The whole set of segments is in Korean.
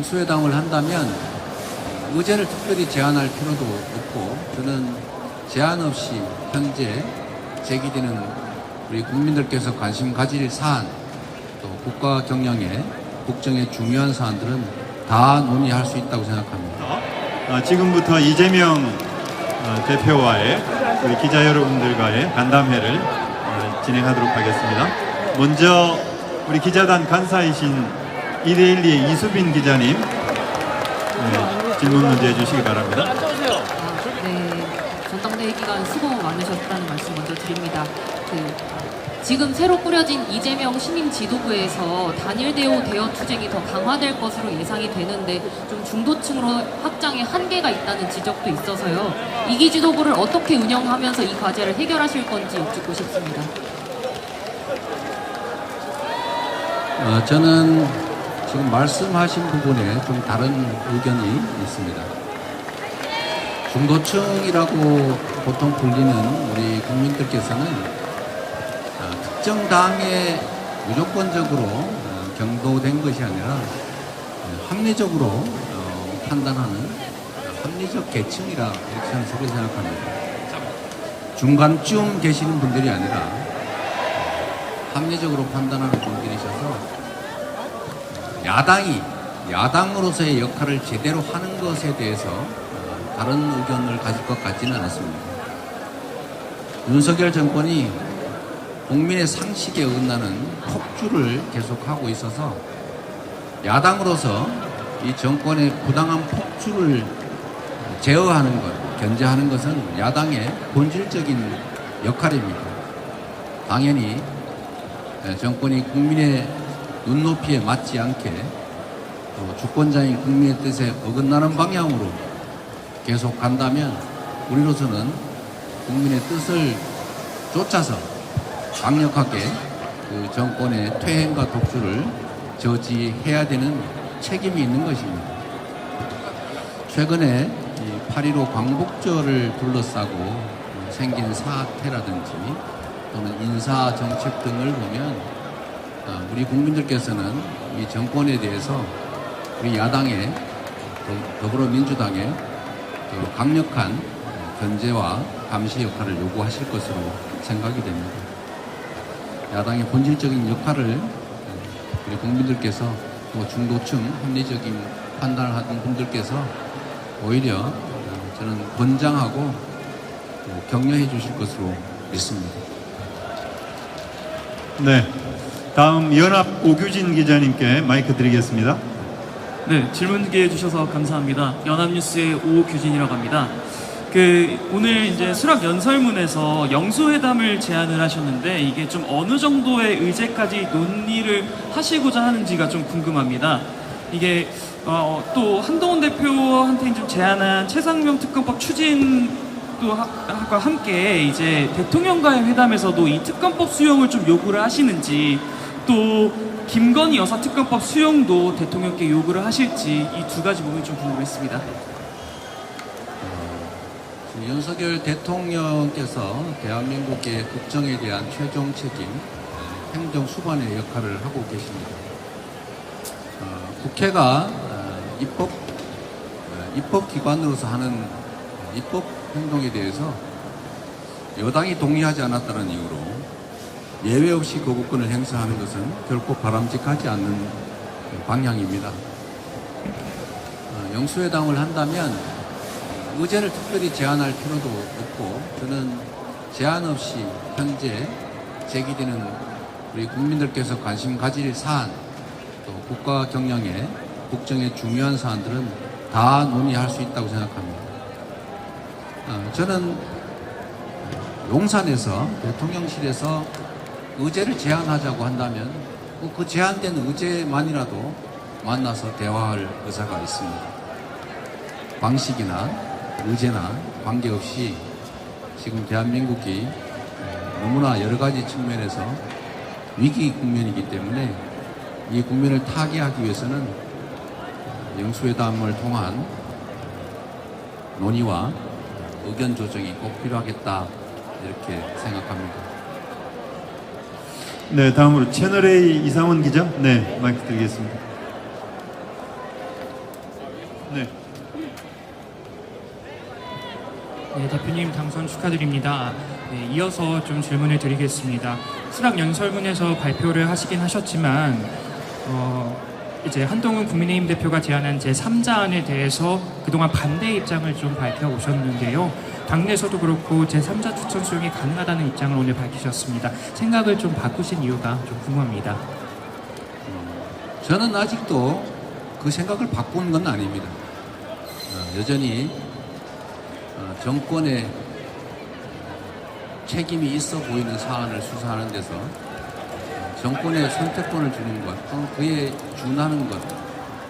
영수회담을 한다면 의제를 특별히 제한할 필요도 없고, 저는 제한 없이 현재 제기되는 우리 국민들께서 관심 가질 사안, 또 국가 경영에 국정의 중요한 사안들은 다 논의할 수 있다고 생각합니다. 지금부터 이재명 대표와의 우리 기자 여러분들과의 간담회를 진행하도록 하겠습니다. 먼저 우리 기자단 간사이신 이데일리의 이수빈 기자님, 질문 먼저 해주시기 바랍니다. 네, 전당대회 기간 수고 많으셨다는 말씀 먼저 드립니다. 지금 새로 꾸려진 이재명 신임 지도부에서 단일 대우 대여 투쟁이 더 강화될 것으로 예상이 되는데 좀 중도층으로 확장에 한계가 있다는 지적도 있어서요. 이기 지도부를 어떻게 운영하면서 이 과제를 해결하실 건지 여쭙고 싶습니다. 저는 지금 말씀하신 부분에 좀 다른 의견이 있습니다. 중도층이라고 보통 불리는 우리 국민들께서는 특정 당에 무조건적으로 경도된 것이 아니라 합리적으로 판단하는 합리적 계층이라 이렇게 저는 속에 생각합니다. 중간쯤 계시는 분들이 아니라 합리적으로 판단하는 분들이셔서 야당이 야당으로서의 역할을 제대로 하는 것에 대해서 다른 의견을 가질 것 같지는 않습니다. 윤석열 정권이 국민의 상식에 어긋나는 폭주를 계속하고 있어서 야당으로서 이 정권의 부당한 폭주를 제어하는 것, 견제하는 것은 야당의 본질적인 역할입니다. 당연히 정권이 국민의 눈높이에 맞지 않게 또 주권자인 국민의 뜻에 어긋나는 방향으로 계속 간다면 우리로서는 국민의 뜻을 쫓아서 강력하게 그 정권의 퇴행과 독주를 저지해야 되는 책임이 있는 것입니다. 최근에 8.15 광복절을 둘러싸고 생긴 사태라든지 또는 인사 정책 등을 보면 우리 국민들께서는 이 정권에 대해서 우리 야당의 더불어민주당의 강력한 견제와 감시 역할을 요구하실 것으로 생각이 됩니다. 야당의 본질적인 역할을 우리 국민들께서 또 중도층 합리적인 판단을 하던 분들께서 오히려 저는 권장하고 격려해 주실 것으로 믿습니다. 네, 다음 연합 오규진 기자님께 마이크 드리겠습니다. 네, 질문 기회 주셔서 감사합니다. 연합뉴스의 오규진이라고 합니다. 오늘 이제 수락 연설문에서 영수회담을 제안을 하셨는데 이게 좀 어느 정도의 의제까지 논의를 하시고자 하는지가 좀 궁금합니다. 이게 또 한동훈 대표한테 좀 제안한 최상병 특검법 추진도 과 함께 이제 대통령과의 회담에서도 이 특검법 수용을 좀 요구를 하시는지, 또 김건희 여사 특검법 수용도 대통령께 요구를 하실지 이 두 가지 부분이 좀 궁금했습니다. 윤석열 대통령께서 대한민국의 국정에 대한 최종 책임, 행정 수반의 역할을 하고 계십니다. 국회가 입법기관으로서 하는 입법 행동에 대해서 여당이 동의하지 않았다는 이유로 예외 없이 거부권을 행사하는 것은 결코 바람직하지 않는 방향입니다. 영수회담을 한다면 의제를 특별히 제한할 필요도 없고, 저는 제한 없이 현재 제기되는 우리 국민들께서 관심 가질 사안, 또 국가 경영에 국정의 중요한 사안들은 다 논의할 수 있다고 생각합니다. 저는 용산에서 대통령실에서 의제를 제안하자고 한다면 그 제한된 의제만이라도 만나서 대화할 의사가 있습니다. 방식이나 의제나 관계없이 지금 대한민국이 너무나 여러 가지 측면에서 위기 국면이기 때문에 이 국면을 타개하기 위해서는 영수회담을 통한 논의와 의견 조정이 꼭 필요하겠다, 이렇게 생각합니다. 네, 다음으로 채널A 이상원 기자, 네, 마이크 드리겠습니다. 네. 네, 대표님 당선 축하드립니다. 네, 이어서 좀 질문을 드리겠습니다. 수락 연설문에서 발표를 하시긴 하셨지만 이제 한동훈 국민의힘 대표가 제안한 제3자안에 대해서 그동안 반대 입장을 좀 밝혀오셨는데요. 당내에서도 그렇고 제3자 추천 수용이 가능하다는 입장을 오늘 밝히셨습니다. 생각을 좀 바꾸신 이유가 좀 궁금합니다. 저는 아직도 그 생각을 바꾼 건 아닙니다. 여전히 정권에 책임이 있어 보이는 사안을 수사하는 데서 정권에 선택권을 주는 것 또는 그에 준하는 것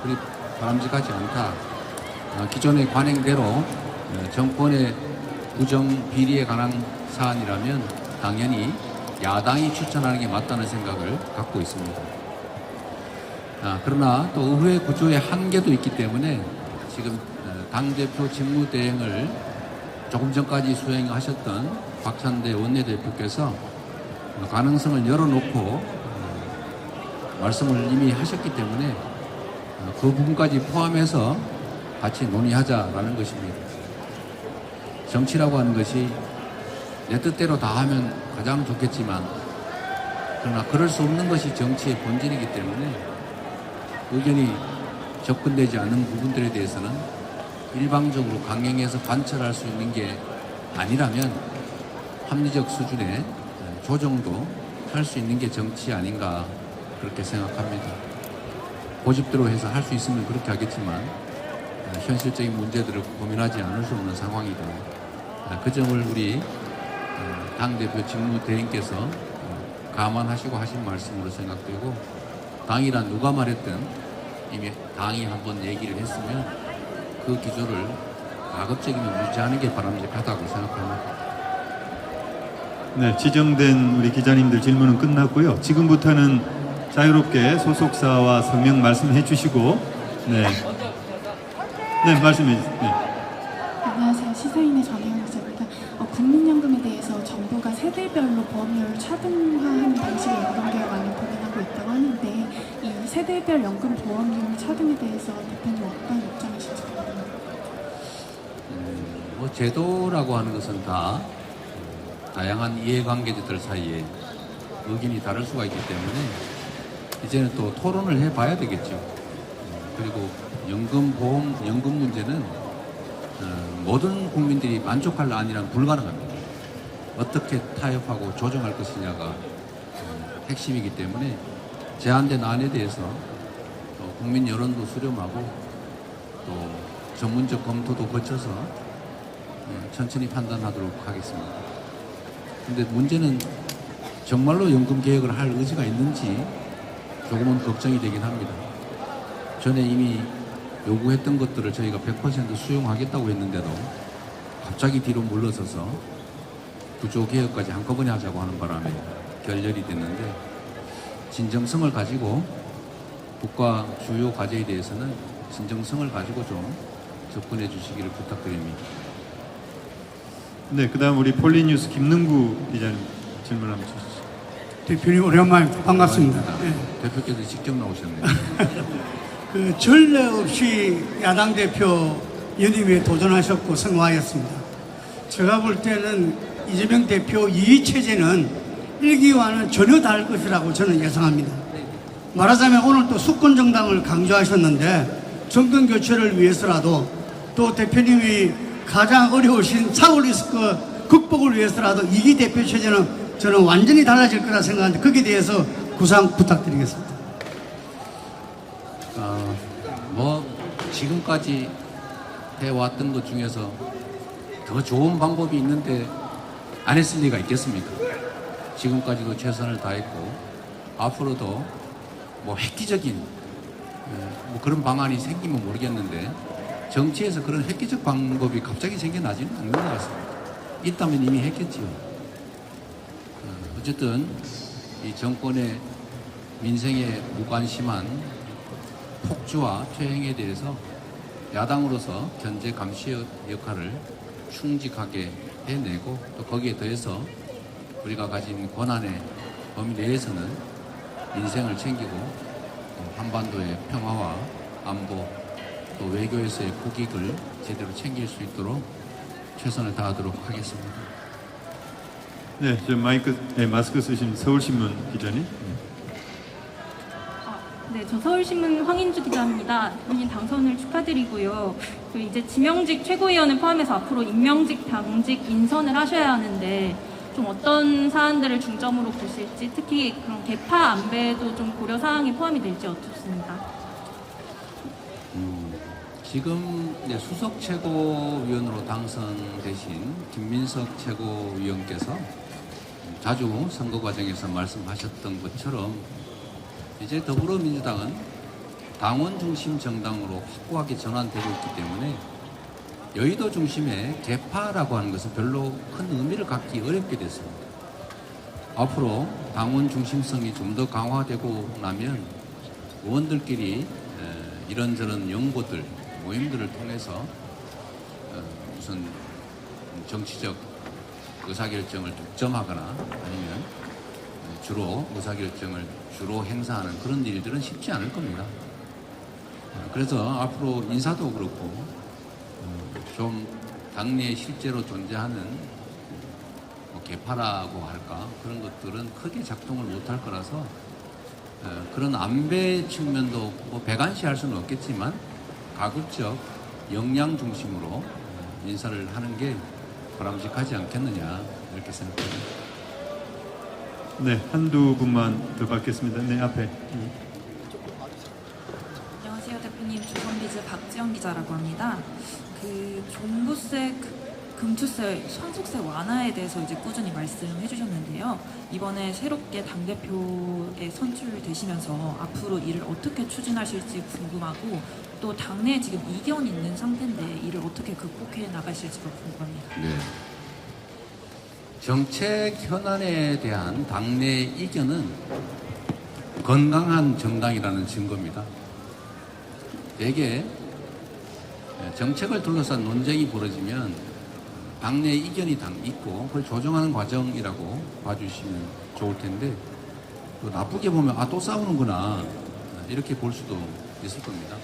그리 바람직하지 않다. 기존의 관행대로 정권의 구정 비리에 관한 사안이라면 당연히 야당이 추천하는 게 맞다는 생각을 갖고 있습니다. 그러나 또 의회 구조의 한계도 있기 때문에 지금 당대표 직무대행을 조금 전까지 수행하셨던 박찬대 원내대표께서 가능성을 열어놓고 말씀을 이미 하셨기 때문에 그 부분까지 포함해서 같이 논의하자라는 것입니다. 정치라고 하는 것이 내 뜻대로 다 하면 가장 좋겠지만 그러나 그럴 수 없는 것이 정치의 본질이기 때문에 의견이 접근되지 않는 부분들에 대해서는 일방적으로 강행해서 관철할 수 있는 게 아니라면 합리적 수준의 조정도 할 수 있는 게 정치 아닌가 그렇게 생각합니다. 고집대로 해서 할 수 있으면 그렇게 하겠지만 현실적인 문제들을 고민하지 않을 수 없는 상황이다. 그 점을 우리 당대표 직무대행께서 감안하시고 하신 말씀으로 생각되고 당이란 누가 말했든 이미 당이 한번 얘기를 했으면 그 기조를 가급적이면 유지하는 게 바람직하다고 생각합니다. 네, 지정된 우리 기자님들 질문은 끝났고요. 지금부터는 자유롭게 소속사와 성명 말씀해 주시고 네, 말씀해 주세요. 네. 안녕하세요. 시사인의 전혜영 기자입니다. 국민연금에 대해서 정부가 세대별로 보험료를 차등화하는 방식의 연금 개혁안을 고민하고 있다고 하는데 이 세대별 연금 보험료 차등에 대해서 대표님 어떤 입장이신지 궁금합니다. 제도라고 하는 것은 다 다양한 이해관계자들 사이에 의견이 다를 수가 있기 때문에 이제는 또 토론을 해봐야 되겠죠. 그리고 연금 문제는 모든 국민들이 만족할 안이란 불가능합니다. 어떻게 타협하고 조정할 것이냐가 핵심이기 때문에 제안된 안에 대해서 국민 여론도 수렴하고 또 전문적 검토도 거쳐서 천천히 판단하도록 하겠습니다. 근데 문제는 정말로 연금 개혁을 할 의지가 있는지 조금은 걱정이 되긴 합니다. 전에 이미 요구했던 것들을 저희가 100% 수용하겠다고 했는데도 갑자기 뒤로 물러서서 구조 개혁까지 한꺼번에 하자고 하는 바람에 결렬이 됐는데 진정성을 가지고 국가 주요 과제에 대해서는 진정성을 가지고 좀 접근해 주시기를 부탁드립니다. 네, 그다음 우리 폴리뉴스 김능구 기자님 질문 한번 주시죠. 대표님 오랜만에 반갑습니다. 네. 대표께서 직접 나오셨네요. 그 전례 없이 야당 대표 연임에 도전하셨고 성공하였습니다. 제가 볼 때는 이재명 대표 이의 체제는 일기와는 전혀 다를 것이라고 저는 예상합니다. 말하자면 오늘 또 수권 정당을 강조하셨는데 정권 교체를 위해서라도 또 대표님이 가장 어려우신 사울리스크 극복을 위해서라도 이기 대표 체제는 저는 완전히 달라질 거라 생각하는데 거기에 대해서 구상 부탁드리겠습니다. 지금까지 해왔던 것 중에서 더 좋은 방법이 있는데 안 했을 리가 있겠습니까? 지금까지도 최선을 다했고 앞으로도 획기적인 그런 방안이 생기면 모르겠는데 정치에서 그런 획기적 방법이 갑자기 생겨나지는 않는 것 같습니다. 있다면 이미 했겠지요. 어쨌든 이 정권의 민생에 무관심한 폭주와 퇴행에 대해서 야당으로서 견제 감시 역할을 충직하게 해내고 또 거기에 더해서 우리가 가진 권한의 범위 내에서는 민생을 챙기고 또 한반도의 평화와 안보 또 외교에서의 국익을 제대로 챙길 수 있도록 최선을 다하도록 하겠습니다. 네, 저 마스크 쓰신 서울신문 기자님. 네, 저 서울신문 황인주 기자입니다. 대표님 당선을 축하드리고요. 이제 지명직 최고위원을 포함해서 앞으로 임명직, 당직 인선을 하셔야 하는데 좀 어떤 사안들을 중점으로 보실지, 특히 그런 개파 안배도 좀 고려 사항이 포함이 될지 여쭙습니다. 지금 수석 최고위원으로 당선되신 김민석 최고위원께서 자주 선거 과정에서 말씀하셨던 것처럼 이제 더불어민주당은 당원 중심 정당으로 확고하게 전환되고 있기 때문에 여의도 중심의 개파라고 하는 것은 별로 큰 의미를 갖기 어렵게 됐습니다. 앞으로 당원 중심성이 좀 더 강화되고 나면 의원들끼리 이런저런 연구들, 모임들을 통해서 무슨 정치적 의사결정을 독점하거나 아니면 주로 의사결정을 주로 행사하는 그런 일들은 쉽지 않을 겁니다. 그래서 앞으로 인사도 그렇고 좀 당내에 실제로 존재하는 개파라고 할까 그런 것들은 크게 작동을 못할 거라서 그런 안배 측면도 뭐 배관시할 수는 없겠지만 가급적 역량 중심으로 인사를 하는 게 바람직하지 않겠느냐 이렇게 생각합니다. 네, 한두 분만 더 받겠습니다. 네, 앞에. 안녕하세요, 대표님. 조선비즈 박지영 기자라고 합니다. 그 종부세, 금투세, 상속세 완화에 대해서 이제 꾸준히 말씀해 주셨는데요. 이번에 새롭게 당대표에 선출되시면서 앞으로 일을 어떻게 추진하실지 궁금하고 또 당내에 지금 이견이 있는 상태인데 이를 어떻게 극복해 나가실지가 궁금합니다. 네. 정책 현안에 대한 당내 이견은 건강한 정당이라는 증거입니다. 대개 정책을 둘러싼 논쟁이 벌어지면 당내 이견이 있고 그걸 조정하는 과정이라고 봐주시면 좋을 텐데 또 나쁘게 보면 또 싸우는구나 이렇게 볼 수도 있을 겁니다.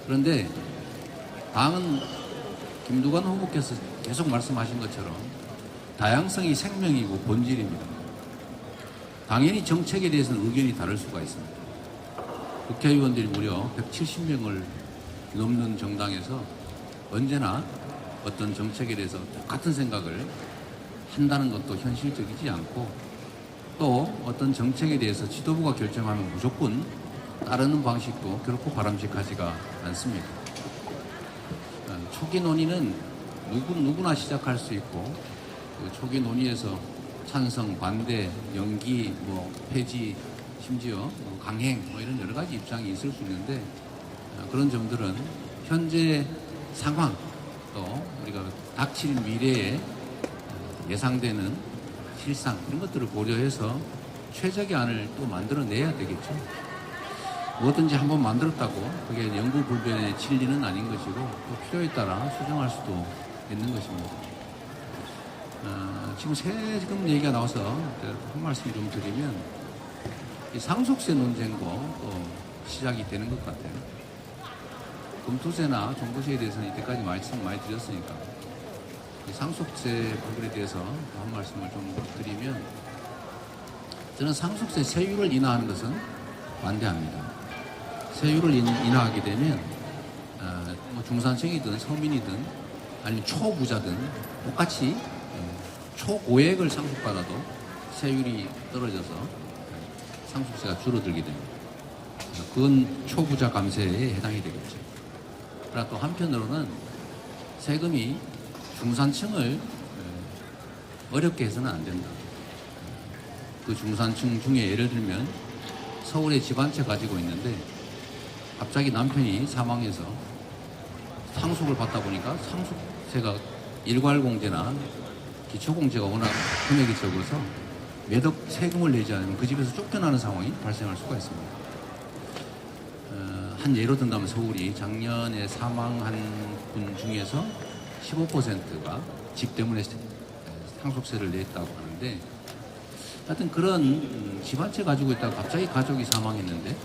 그런데 당은 김두관 후보께서 계속 말씀하신 것처럼 다양성이 생명이고 본질입니다. 당연히 정책에 대해서는 의견이 다를 수가 있습니다. 국회의원들이 무려 170명을 넘는 정당에서 언제나 어떤 정책에 대해서 똑같은 생각을 한다는 것도 현실적이지 않고 또 어떤 정책에 대해서 지도부가 결정하면 무조건 따르는 방식도 결코 바람직하지가 않습니다. 초기 논의는 누구나 시작할 수 있고 그 초기 논의에서 찬성, 반대, 연기, 폐지, 심지어 강행 이런 여러 가지 입장이 있을 수 있는데 그런 점들은 현재 상황 또 우리가 닥칠 미래에 예상되는 실상 이런 것들을 고려해서 최적의 안을 또 만들어내야 되겠죠. 뭐든지 한번 만들었다고 그게 영구불변의 진리는 아닌 것이고 또 필요에 따라 수정할 수도 있는 것입니다. 지금 세금 얘기가 나와서 한 말씀 좀 드리면 이 상속세 논쟁도 또 시작이 되는 것 같아요. 금투세나 종부세에 대해서는 이때까지 말씀 많이 드렸으니까 이 상속세 부분에 대해서 한 말씀을 좀 드리면 저는 상속세 세율을 인하하는 것은 반대합니다. 세율을 인하하게 되면 중산층이든 서민이든 아니면 초부자든 똑같이 초고액을 상속받아도 세율이 떨어져서 상속세가 줄어들게 됩니다. 그건 초부자 감세에 해당이 되겠죠. 그러나 또 한편으로는 세금이 중산층을 어렵게 해서는 안 된다. 그 중산층 중에 예를 들면 서울에 집 한 채 가지고 있는데 갑자기 남편이 사망해서 상속을 받다 보니까 상속세가 일괄공제나 기초공제가 워낙 금액이 적어서 매덕 세금을 내지 않으면 그 집에서 쫓겨나는 상황이 발생할 수가 있습니다. 한 예로 든다면 서울이 작년에 사망한 분 중에서 15%가 집 때문에 상속세를 냈다고 하는데 하여튼 그런 집 한 채 가지고 있다가 갑자기 가족이 사망했는데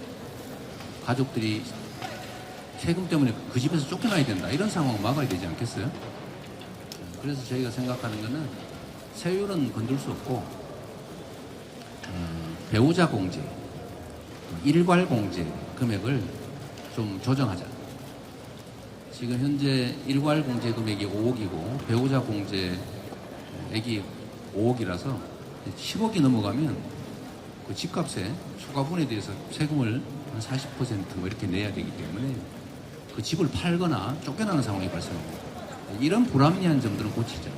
가족들이 세금 때문에 그 집에서 쫓겨나야 된다. 이런 상황을 막아야 되지 않겠어요? 그래서 저희가 생각하는 거는 세율은 건들 수 없고 배우자 공제, 일괄 공제 금액을 좀 조정하자. 지금 현재 일괄 공제 금액이 5억이고 배우자 공제액이 5억이라서 10억이 넘어가면 그 집값에 초과분에 대해서 세금을 한 40% 이렇게 내야 되기 때문에 그 집을 팔거나 쫓겨나는 상황이 발생합니다. 이런 불합리한 점들은 고치자.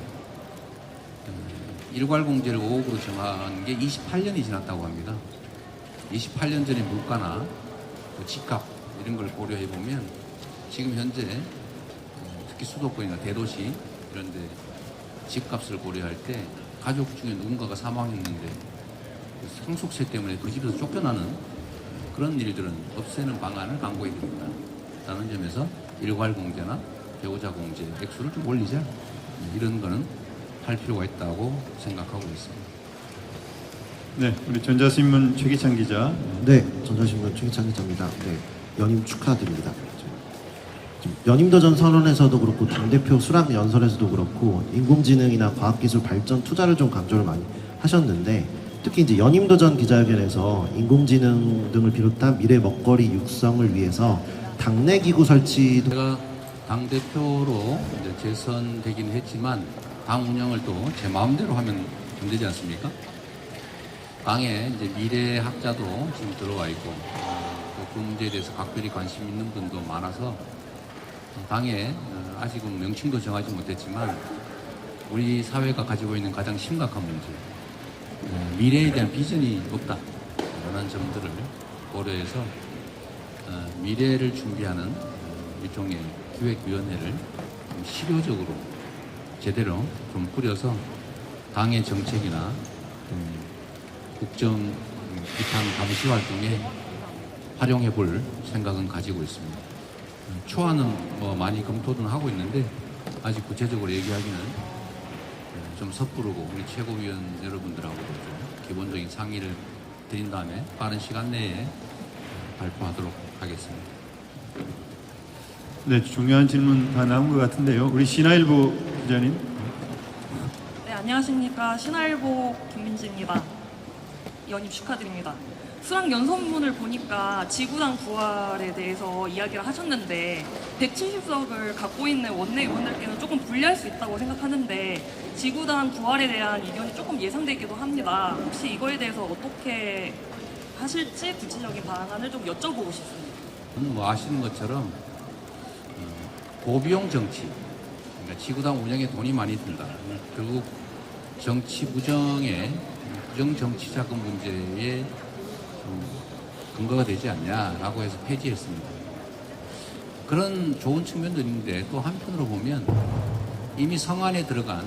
일괄 공제를 5억으로 정한 게 28년이 지났다고 합니다. 28년 전의 물가나 그 집값 이런 걸 고려해 보면 지금 현재 특히 수도권이나 대도시 이런 데 집값을 고려할 때 가족 중에 누군가가 사망했는데 상속세 때문에 그 집에서 쫓겨나는 그런 일들은 없애는 방안을 강구해야 됩니다. 라는 점에서 일괄 공제나 배우자 공제 액수를 좀 올리자. 이런 거는 할 필요가 있다고 생각하고 있습니다. 네, 우리 전자신문 최기찬 기자. 네, 전자신문 최기찬 기자입니다. 네, 연임 축하드립니다. 지금 연임도전 선언에서도 그렇고 당대표 수락 연설에서도 그렇고 인공지능이나 과학기술 발전 투자를 좀 강조를 많이 하셨는데 특히 이제 연임도전 기자회견에서 인공지능 등을 비롯한 미래 먹거리 육성을 위해서 당내 기구 설치도 제가 당대표로 이제 재선되긴 했지만 당 운영을 또 제 마음대로 하면 안 되지 않습니까? 당에 이제 미래학자도 지금 들어와 있고 또 그 문제에 대해서 각별히 관심 있는 분도 많아서 당에 아직은 명칭도 정하지 못했지만 우리 사회가 가지고 있는 가장 심각한 문제 미래에 대한 비전이 없다 이런 점들을 고려해서 미래를 준비하는 일종의 기획위원회를 좀 실효적으로 제대로 좀 꾸려서 당의 정책이나 국정 비판 감시 활동에 활용해 볼 생각은 가지고 있습니다. 초안은 뭐 많이 검토는 하고 있는데 아직 구체적으로 얘기하기는 좀 섣부르고 우리 최고위원 여러분들하고도 좀 기본적인 상의를 드린 다음에 빠른 시간 내에 발표하도록 하겠습니다. 네, 중요한 질문 다 나온 것 같은데요. 우리 신화일보 기자님. 네, 안녕하십니까. 신화일보 김민지입니다. 연임 축하드립니다. 수락 연설문을 보니까 지구당 부활에 대해서 이야기를 하셨는데 170석을 갖고 있는 원내 의원들께는 조금 불리할 수 있다고 생각하는데 지구당 부활에 대한 이견이 조금 예상되기도 합니다. 혹시 이거에 대해서 어떻게 하실지 구체적인 방안을 좀 여쭤보고 싶습니다. 뭐 아시는 것처럼 고비용 정치, 그러니까 지구당 운영에 돈이 많이 든다. 결국 정치 부정의 부정 정치 자금 문제에 근거가 되지 않냐라고 해서 폐지했습니다. 그런 좋은 측면도 있는데 또 한편으로 보면 이미 성안에 들어간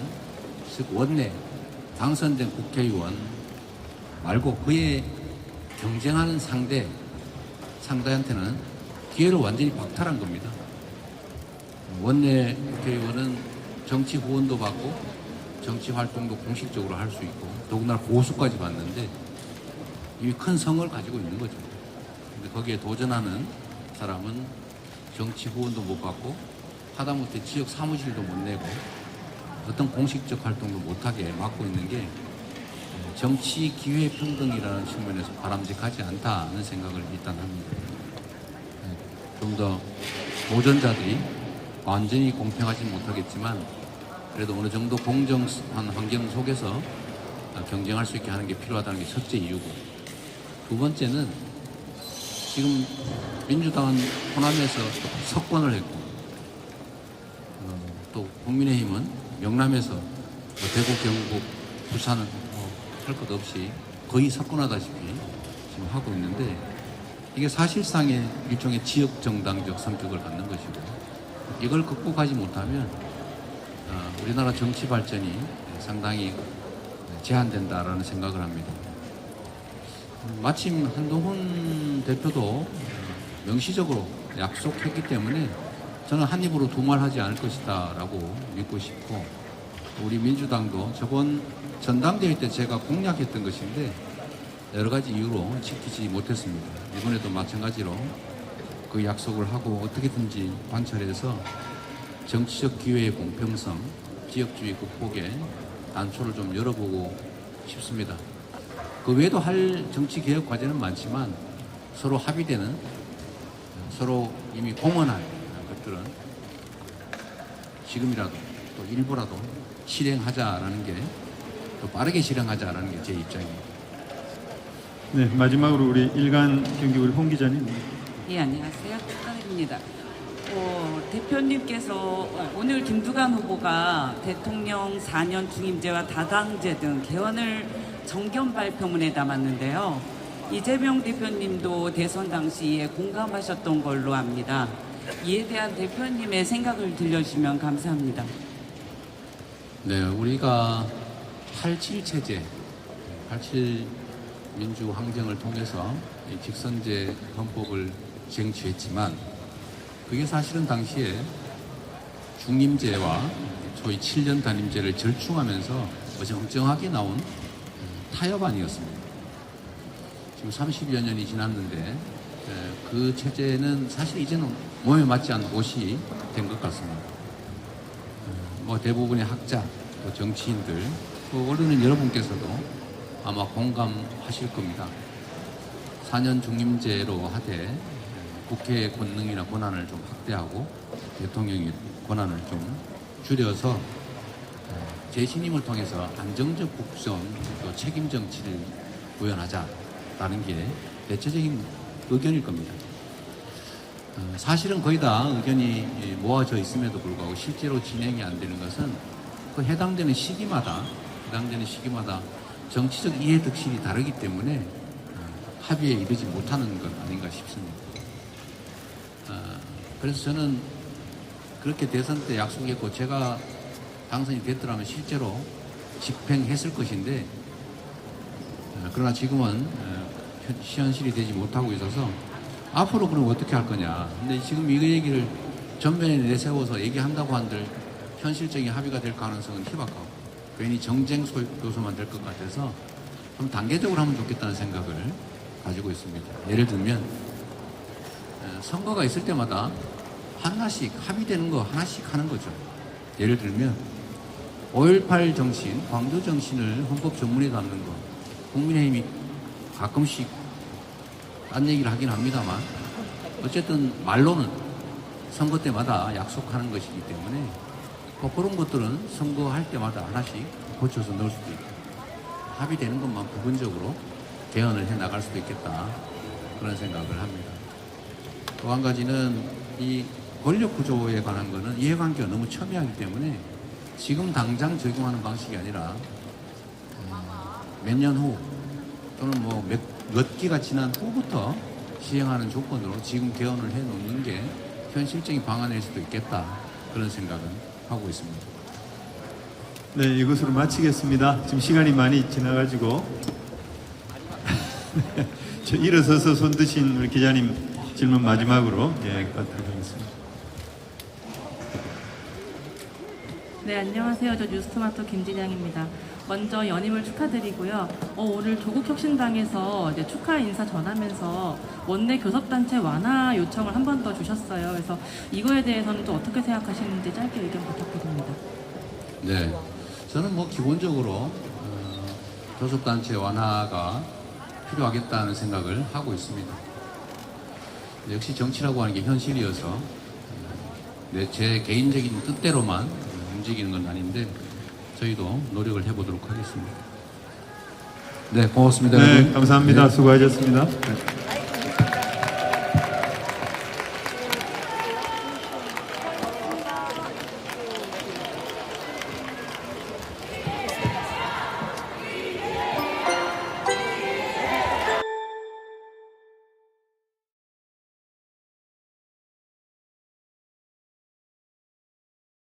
즉 원내 당선된 국회의원 말고 그에 경쟁하는 상대한테는 기회를 완전히 박탈한 겁니다. 원내 국회의원은 정치 후원도 받고 정치 활동도 공식적으로 할 수 있고 더군다나 보수까지 받는데 이미 큰 성을 가지고 있는 거죠. 근데 거기에 도전하는 사람은 정치 후원도 못 받고 하다못해 지역 사무실도 못 내고 어떤 공식적 활동도 못하게 막고 있는 게 정치 기회 평등이라는 측면에서 바람직하지 않다는 생각을 일단 합니다. 좀 더 도전자들이 완전히 공평하지 못하겠지만 그래도 어느 정도 공정한 환경 속에서 경쟁할 수 있게 하는 게 필요하다는 게 첫째 이유고 두 번째는 지금 민주당은 호남에서 석권을 했고 또 국민의힘은 영남에서 대구, 경북, 부산은 할 것 없이 거의 석권하다시피 지금 하고 있는데 이게 사실상의 일종의 지역 정당적 성격을 갖는 것이고 이걸 극복하지 못하면 우리나라 정치 발전이 상당히 제한된다라는 생각을 합니다. 마침 한동훈 대표도 명시적으로 약속했기 때문에 저는 한 입으로 두 말 하지 않을 것이다 라고 믿고 싶고 우리 민주당도 저번 전당대회 때 제가 공약했던 것인데 여러 가지 이유로 지키지 못했습니다. 이번에도 마찬가지로 그 약속을 하고 어떻게든지 관찰해서 정치적 기회의 공평성, 지역주의 극복에 단초를 좀 열어보고 싶습니다. 그 외에도 할 정치 개혁 과제는 많지만 서로 합의되는, 서로 이미 공언한 것들은 지금이라도 또 일부라도 실행하자라는 게, 또 빠르게 실행하자라는 게 제 입장입니다. 네, 마지막으로 우리 일간 경기 우리 홍 기자님. 예, 안녕하세요. 축하드립니다. 대표님께서 오늘 김두관 후보가 대통령 4년 중임제와 다당제 등 개헌을 정견 발표문에 담았는데요. 이재명 대표님도 대선 당시에 공감하셨던 걸로 압니다. 이에 대한 대표님의 생각을 들려주시면 감사합니다. 네, 우리가 87 체제, 87 민주항쟁을 통해서 이 직선제 헌법을 쟁취했지만 그게 사실은 당시에 중임제와 소위 7년 단임제를 절충하면서 어정쩡하게 나온 타협안이었습니다. 지금 30여 년이 지났는데 그 체제는 사실 이제는 몸에 맞지 않는 옷이 된 것 같습니다. 뭐 대부분의 학자, 또 정치인들, 또 언론인 여러분께서도 아마 공감하실 겁니다. 4년 중임제로 하되 국회의 권능이나 권한을 좀 확대하고 대통령의 권한을 좀 줄여서 재신임을 통해서 안정적 국정, 또 책임 정치를 구현하자라는 게 대체적인 의견일 겁니다. 사실은 거의 다 의견이 모아져 있음에도 불구하고 실제로 진행이 안 되는 것은 그 해당되는 시기마다 정치적 이해 득실이 다르기 때문에 합의에 이르지 못하는 것 아닌가 싶습니다. 그래서 저는 그렇게 대선 때 약속했고 제가 당선이 됐더라면 실제로 집행했을 것인데 그러나 지금은 현실이 되지 못하고 있어서 앞으로 그럼 어떻게 할 거냐. 근데 지금 이 얘기를 전면에 내세워서 얘기한다고 한들 현실적인 합의가 될 가능성은 희박하고 괜히 정쟁 요소만 될 것 같아서 좀 단계적으로 하면 좋겠다는 생각을 가지고 있습니다. 예를 들면 선거가 있을 때마다 하나씩 합의되는 거 하나씩 하는 거죠. 예를 들면 5.18 정신, 광주 정신을 헌법 전문에 담는 거 국민의힘이 가끔씩 딴 얘기를 하긴 합니다만 어쨌든 말로는 선거 때마다 약속하는 것이기 때문에 그런 것들은 선거할 때마다 하나씩 고쳐서 넣을 수도 있고 합의되는 것만 부분적으로 개헌을 해 나갈 수도 있겠다, 그런 생각을 합니다. 또 한 가지는 이 권력 구조에 관한 거는 이해관계가 너무 첨예하기 때문에 지금 당장 적용하는 방식이 아니라 몇 년 후 또는 뭐 몇 기가 지난 후부터 시행하는 조건으로 지금 개헌을 해 놓는 게 현실적인 방안일 수도 있겠다, 그런 생각은 하고 있습니다. 네, 이것으로 마치겠습니다. 지금 시간이 많이 지나가지고 저 일어서서 손 드신 우리 기자님 질문 마지막으로 받도록 하겠습니다. 네, 안녕하세요. 저 뉴스토마토 김진양입니다. 먼저 연임을 축하드리고요. 오늘 조국혁신당에서 이제 축하 인사 전하면서 원내 교섭단체 완화 요청을 한 번 더 주셨어요. 그래서 이거에 대해서는 또 어떻게 생각하시는지 짧게 의견 부탁드립니다. 네, 저는 뭐 기본적으로 교섭단체 완화가 필요하겠다는 생각을 하고 있습니다. 역시 정치라고 하는 게 현실이어서 제 개인적인 뜻대로만 움직이는 건 아닌데 저희도 노력을 해보도록 하겠습니다. 네, 고맙습니다. 네, 여러분. 감사합니다. 네. 수고하셨습니다.